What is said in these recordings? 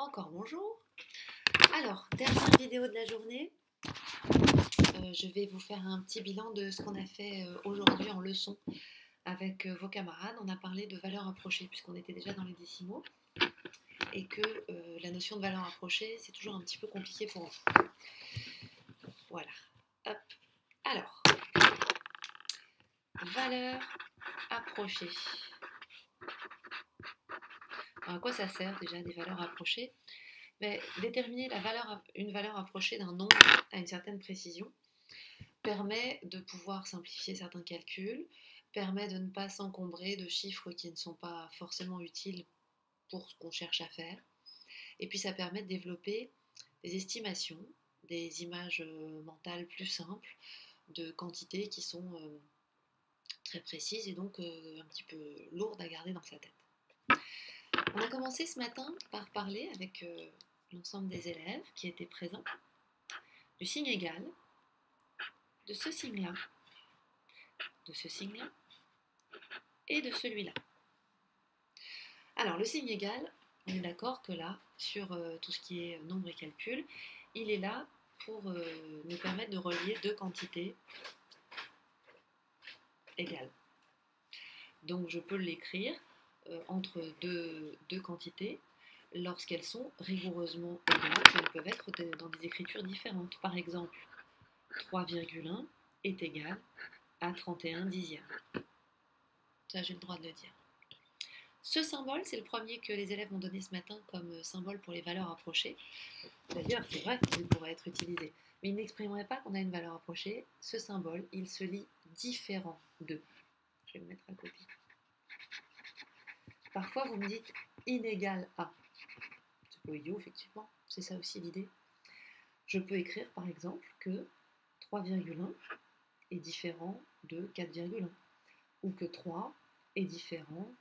Encore bonjour. Alors, dernière vidéo de la journée. Je vais vous faire un petit bilan de ce qu'on a fait aujourd'hui en leçon avec vos camarades. On a parlé de valeurs approchées puisqu'on était déjà dans les décimaux et que la notion de valeur approchée, c'est toujours un petit peu compliqué pour nous. Voilà. Hop. Alors, valeur approchée. Alors, à quoi ça sert déjà des valeurs approchées? Mais déterminer une valeur approchée d'un nombre à une certaine précision permet de pouvoir simplifier certains calculs, permet de ne pas s'encombrer de chiffres qui ne sont pas forcément utiles pour ce qu'on cherche à faire, et puis ça permet de développer des estimations, des images mentales plus simples de quantités qui sont très précises et donc un petit peu lourdes à garder dans sa tête. On a commencé ce matin par parler avec l'ensemble des élèves qui étaient présents du signe égal, de ce signe-là, de ce signe-là et de celui-là. Alors le signe égal, on est d'accord que là, sur tout ce qui est nombre et calcul, il est là pour nous permettre de relier deux quantités égales. Donc je peux l'écrire entre deux quantités lorsqu'elles sont rigoureusement égales, elles peuvent être dans des écritures différentes. Par exemple, 3,1 est égal à 31 dixièmes. Ça, j'ai le droit de le dire. Ce symbole, c'est le premier que les élèves ont donné ce matin comme symbole pour les valeurs approchées. D'ailleurs, c'est vrai qu'il pourrait être utilisé, mais il n'exprimerait pas qu'on a une valeur approchée. Ce symbole, il se lit différent de. Je vais le mettre à copie. Parfois, vous me dites inégal à. C'est pas idiot, effectivement. C'est ça aussi l'idée. Je peux écrire, par exemple, que 3,1 est différent de 4,1. Ou que 3 est différent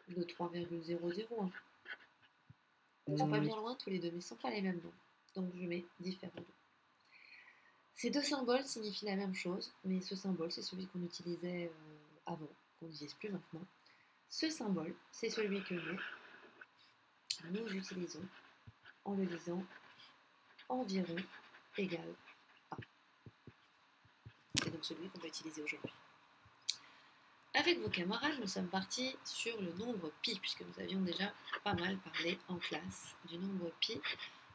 de 3,001. Ils ne sont pas bien loin tous les deux, mais ils ne sont pas les mêmes noms. Donc je mets différent. Ces deux symboles signifient la même chose, mais ce symbole, c'est celui qu'on utilisait avant, qu'on n'utilise plus maintenant. Ce symbole, c'est celui que nous utilisons en le disant environ égal à. C'est donc celui qu'on va utiliser aujourd'hui. Avec vos camarades, nous sommes partis sur le nombre pi, puisque nous avions déjà pas mal parlé en classe du nombre pi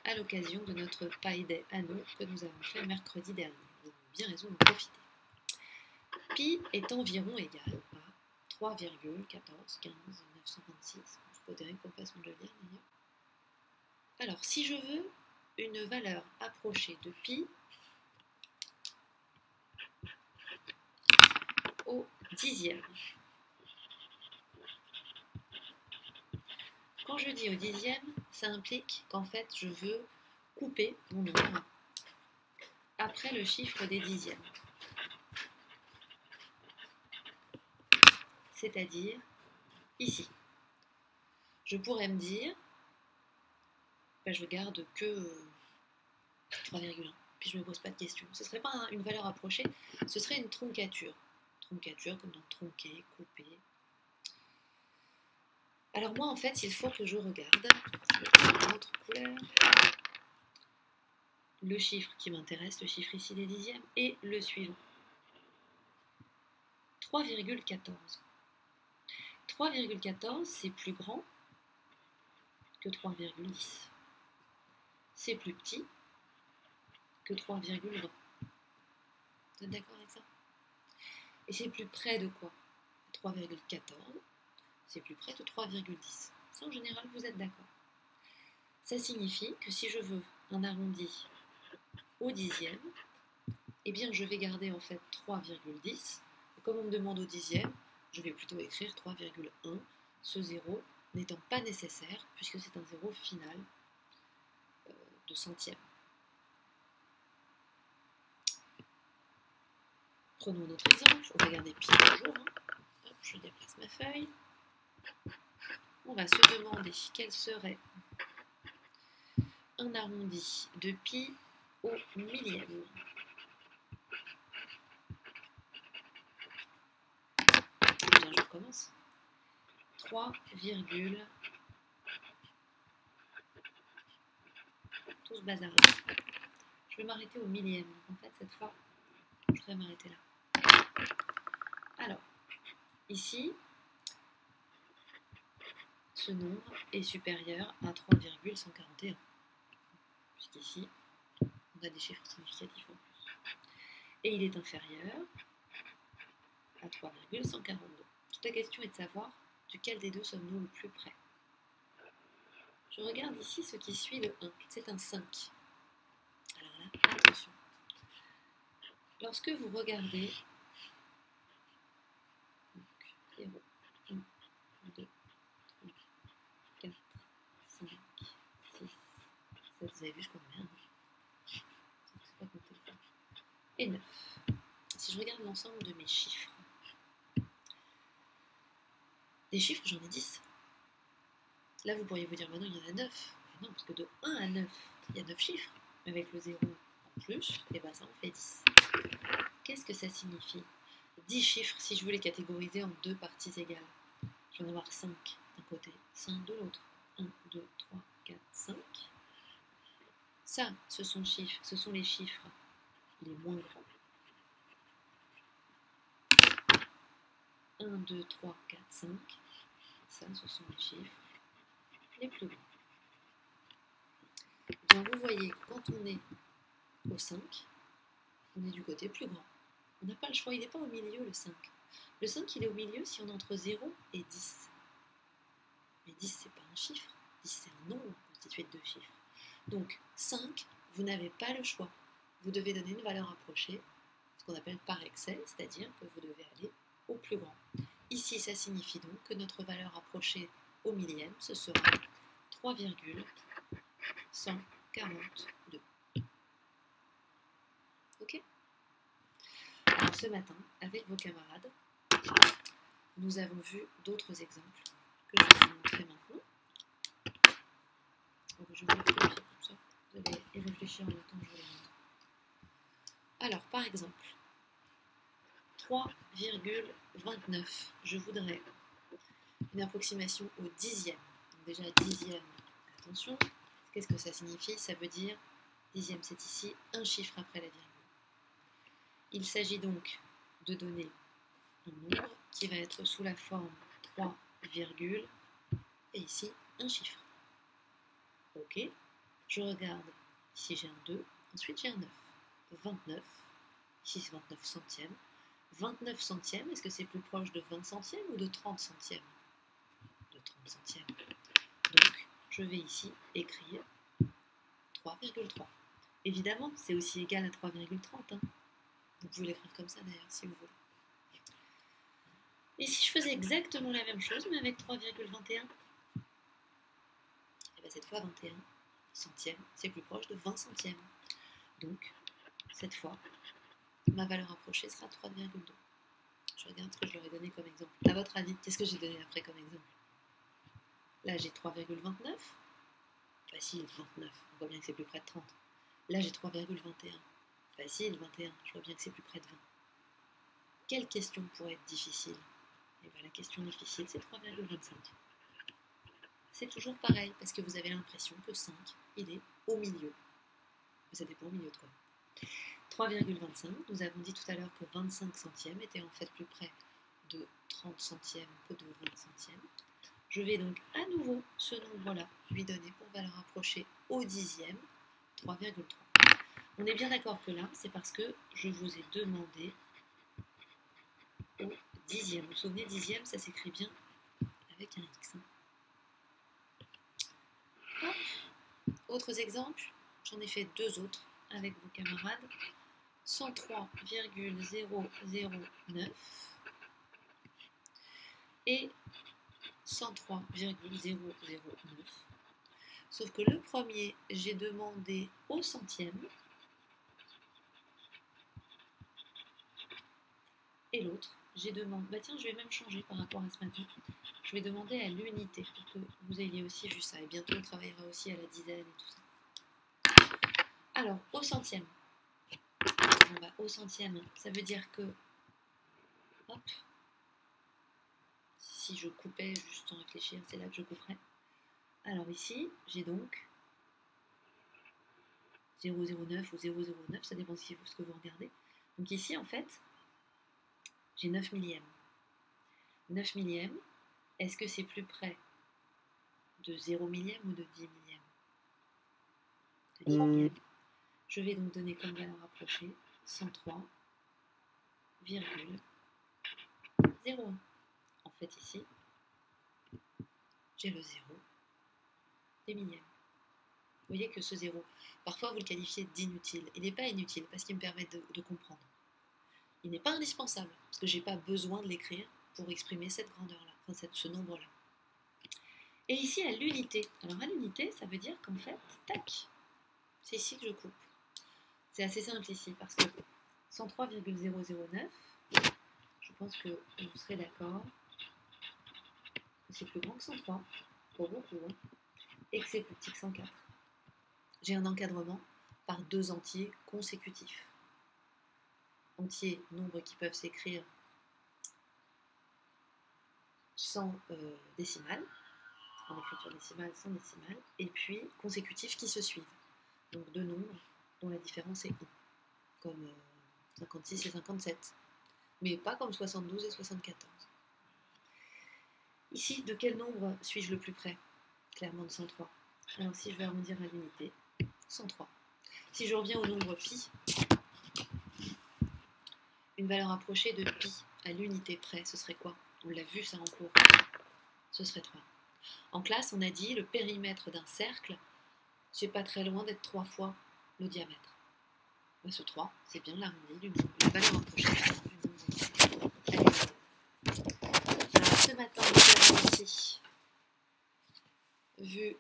à l'occasion de notre Pi Day à nous que nous avons fait mercredi dernier. Nous avons bien raison d'en profiter. Pi est environ égal à 3,1415,926. C'est pas terrible comme façon de le dire d'ailleurs. Alors, si je veux une valeur approchée de pi au dixième. Quand je dis au dixième, ça implique qu'en fait, je veux couper mon nombre après le chiffre des dixièmes. C'est-à-dire ici. Je pourrais me dire, je garde que 3,1, puis je ne me pose pas de questions. Ce ne serait pas une valeur approchée, ce serait une troncature. Troncature comme dans tronquer, couper. Alors moi, en fait, il faut que je regarde, je vais prendre une autre couleur, le chiffre qui m'intéresse, le chiffre ici des dixièmes, et le suivant. 3,14. 3,14, c'est plus grand que 3,10. C'est plus petit que 3,20. Vous êtes d'accord avec ça? Et c'est plus près de quoi? 3,14, c'est plus près de 3,10. Ça, en général, vous êtes d'accord. Ça signifie que si je veux un arrondi au dixième, eh bien, je vais garder en fait 3,10. Comme on me demande au dixième, je vais plutôt écrire 3,1, ce 0 n'étant pas nécessaire puisque c'est un 0 final de centième. Prenons notre exemple, on va garder pi toujours. Hop, je déplace ma feuille. On va se demander quel serait un arrondi de pi au millième. Eh bien, je commence. 3,1. tout ce bazar-là. Je vais m'arrêter au millième. En fait, cette fois, je voudrais m'arrêter là. Alors, ici, ce nombre est supérieur à 3,141. Puisqu'ici, on a des chiffres significatifs en plus. Et il est inférieur à 3,142. Toute la question est de savoir duquel des deux sommes-nous le plus près. Je regarde ici ce qui suit le 1. C'est un 5. Alors là, attention. Lorsque vous regardez 0, 1, 2, 3, 4, 5, 6, 7, vous avez vu, je compte bien. Je ne sais pas compter le temps. Et 9. Si je regarde l'ensemble de mes chiffres, des chiffres, j'en ai 10. Là, vous pourriez vous dire, maintenant, il y en a 9. Mais non, parce que de 1 à 9, il y a 9 chiffres. Avec le 0 en plus, et bien ça en fait 10. Qu'est-ce que ça signifie? 10 chiffres, si je veux les catégoriser en deux parties égales. Je vais en avoir 5 d'un côté, 5 de l'autre. 1, 2, 3, 4, 5. Ça, ce sont les chiffres les moins grands. 1, 2, 3, 4, 5. Ça, ce sont les chiffres les plus grands. Bien, vous voyez, quand on est au 5, on est du côté plus grand. On n'a pas le choix, il n'est pas au milieu le 5. Le 5, il est au milieu si on est entre 0 et 10. Mais 10, c'est pas un chiffre. 10, c'est un nombre constitué de deux chiffres. Donc, 5, vous n'avez pas le choix. Vous devez donner une valeur approchée, ce qu'on appelle par excès, c'est-à-dire que vous devez aller au plus grand. Ici, ça signifie donc que notre valeur approchée au millième, ce sera 3,142. Ok? Alors, ce matin, avec vos camarades, nous avons vu d'autres exemples que je vais vous montrer maintenant. Donc, je vais vous les copier comme ça. Vous allez y réfléchir en même temps que je vous les montre. Alors, par exemple, 3,29. Je voudrais une approximation au dixième. Donc déjà, dixième, attention. Qu'est-ce que ça signifie? Ça veut dire, dixième, c'est ici, un chiffre après la virgule. Il s'agit donc de donner un nombre qui va être sous la forme 3, et ici, un chiffre. Ok, je regarde, ici j'ai un 2, ensuite j'ai un 9. 29, ici c'est 29 centièmes. 29 centièmes, est-ce que c'est plus proche de 20 centièmes ou de 30 centièmes? De 30 centièmes. Donc, je vais ici écrire 3,3. Évidemment, c'est aussi égal à 3,30. Hein. Vous pouvez l'écrire comme ça d'ailleurs, si vous voulez. Et si je faisais exactement la même chose, mais avec 3,21? Et bien cette fois, 21 centièmes, c'est plus proche de 20 centièmes. Donc, cette fois, ma valeur approchée sera 3,2. Je regarde ce que je leur ai donné comme exemple. À votre avis, qu'est-ce que j'ai donné après comme exemple? Là, j'ai 3,29. Facile, 29. On voit bien que c'est plus près de 30. Là, j'ai 3,21. Facile, 21. Je vois bien que c'est plus près de 20. Quelle question pourrait être difficile? Et bien, la question difficile, c'est 3,25. C'est toujours pareil, parce que vous avez l'impression que 5, il est au milieu. Mais ça dépend au milieu de quoi. 3,25, nous avons dit tout à l'heure que 25 centièmes était en fait plus près de 30 centièmes que de 20 centièmes. Je vais donc à nouveau ce nombre-là lui donner pour valeur approchée au dixième 3,3. On est bien d'accord que là, c'est parce que je vous ai demandé au dixième. Vous vous souvenez, dixième, ça s'écrit bien avec un X. Hop. Autres exemples, j'en ai fait deux autres avec vos camarades. 103,009 et 103,009. Sauf que le premier, j'ai demandé au centième et l'autre, j'ai demandé... Bah tiens, je vais même changer par rapport à ce matin. Je vais demander à l'unité pour que vous ayez aussi vu ça. Et bientôt, on travaillera aussi à la dizaine et tout ça. Alors, au centième. Bon, bah, au centième, ça veut dire que... Hop. Si je coupais, juste en réfléchir, c'est là que je couperais. Alors ici, j'ai donc 0,09 ou 0,09, ça dépend de ce que vous regardez. Donc ici, en fait, j'ai 9 millièmes. 9 millièmes, est-ce que c'est plus près de 0 millième ou de 10 millièmes? De 10 millièmes. Je vais donc donner comme valeur rapprochée 103,01. En fait, ici, j'ai le 0 des millièmes. Vous voyez que ce 0, parfois vous le qualifiez d'inutile. Il n'est pas inutile parce qu'il me permet de comprendre. Il n'est pas indispensable parce que je n'ai pas besoin de l'écrire pour exprimer cette grandeur-là, enfin ce nombre-là. Et ici à l'unité. Alors à l'unité, ça veut dire qu'en fait, tac, c'est ici que je coupe. C'est assez simple ici parce que 103,009, je pense que vous serez d'accord que c'est plus grand que 103, pour beaucoup, hein, et que c'est plus petit que 104. J'ai un encadrement par 2 entiers consécutifs. Entiers, nombres qui peuvent s'écrire sans décimale, en écriture décimale, sans décimale, et puis consécutifs qui se suivent. Donc 2 nombres dont la différence est 1, comme 56 et 57, mais pas comme 72 et 74. Ici, de quel nombre suis-je le plus près? Clairement de 103. Alors si je vais arrondir à l'unité, 103. Si je reviens au nombre pi, une valeur approchée de pi à l'unité près, ce serait quoi? On l'a vu ça en cours. Ce serait 3. En classe, on a dit le périmètre d'un cercle, c'est pas très loin d'être 3 fois le diamètre. Ben, ce 3, c'est bien l'arrondi d'une valeur approchée du nombre. Alors ce matin, nous avons aussi vu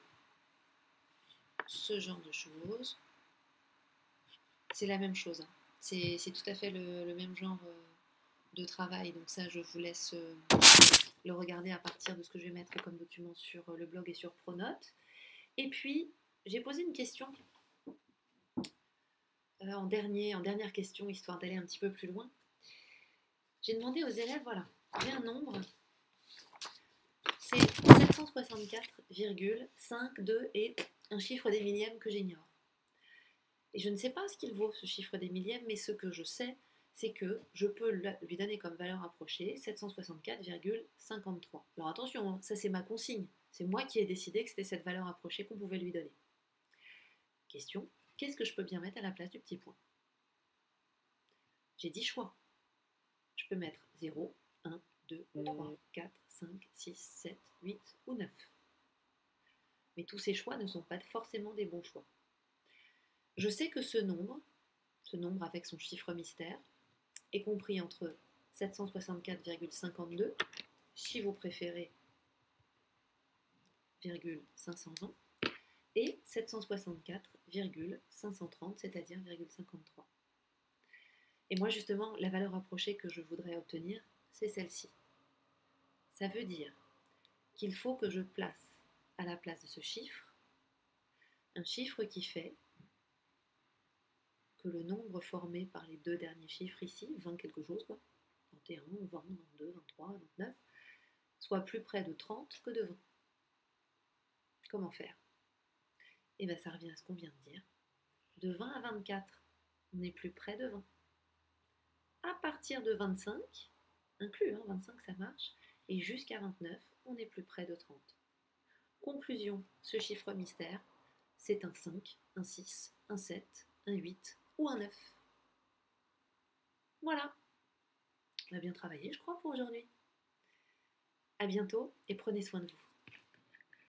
ce genre de choses. C'est la même chose. Hein. C'est tout à fait le même genre de travail. Donc ça, je vous laisse le regarder à partir de ce que je vais mettre comme document sur le blog et sur Pronote. Et puis, j'ai posé une question en dernière question, histoire d'aller un petit peu plus loin. J'ai demandé aux élèves, voilà, j'ai un nombre, c'est 764,52 et un chiffre des millièmes que j'ignore. Et je ne sais pas ce qu'il vaut, ce chiffre des millièmes, mais ce que je sais, c'est que je peux lui donner comme valeur approchée 764,53. Alors attention, hein, ça c'est ma consigne. C'est moi qui ai décidé que c'était cette valeur approchée qu'on pouvait lui donner. Question, qu'est-ce que je peux bien mettre à la place du petit point? J'ai 10 choix. Je peux mettre 0, 1, 2, 3, 4, 5, 6, 7, 8 ou 9. Mais tous ces choix ne sont pas forcément des bons choix. Je sais que ce nombre avec son chiffre mystère, est compris entre 764,52, si vous préférez, 520, et 764,530, c'est-à-dire 53. Et moi, justement, la valeur approchée que je voudrais obtenir, c'est celle-ci. Ça veut dire qu'il faut que je place à la place de ce chiffre un chiffre qui fait que le nombre formé par les 2 derniers chiffres ici, 20 quelque chose, quoi, 21, 20, 22, 23, 29, soit plus près de 30 que de 20. Comment faire? Et bien ça revient à ce qu'on vient de dire. De 20 à 24, on est plus près de 20. À partir de 25, inclus, 25 ça marche, et jusqu'à 29, on est plus près de 30. Conclusion, ce chiffre mystère, c'est un 5, un 6, un 7, un 8 ou un 9. Voilà, on a bien travaillé je crois pour aujourd'hui. À bientôt et prenez soin de vous.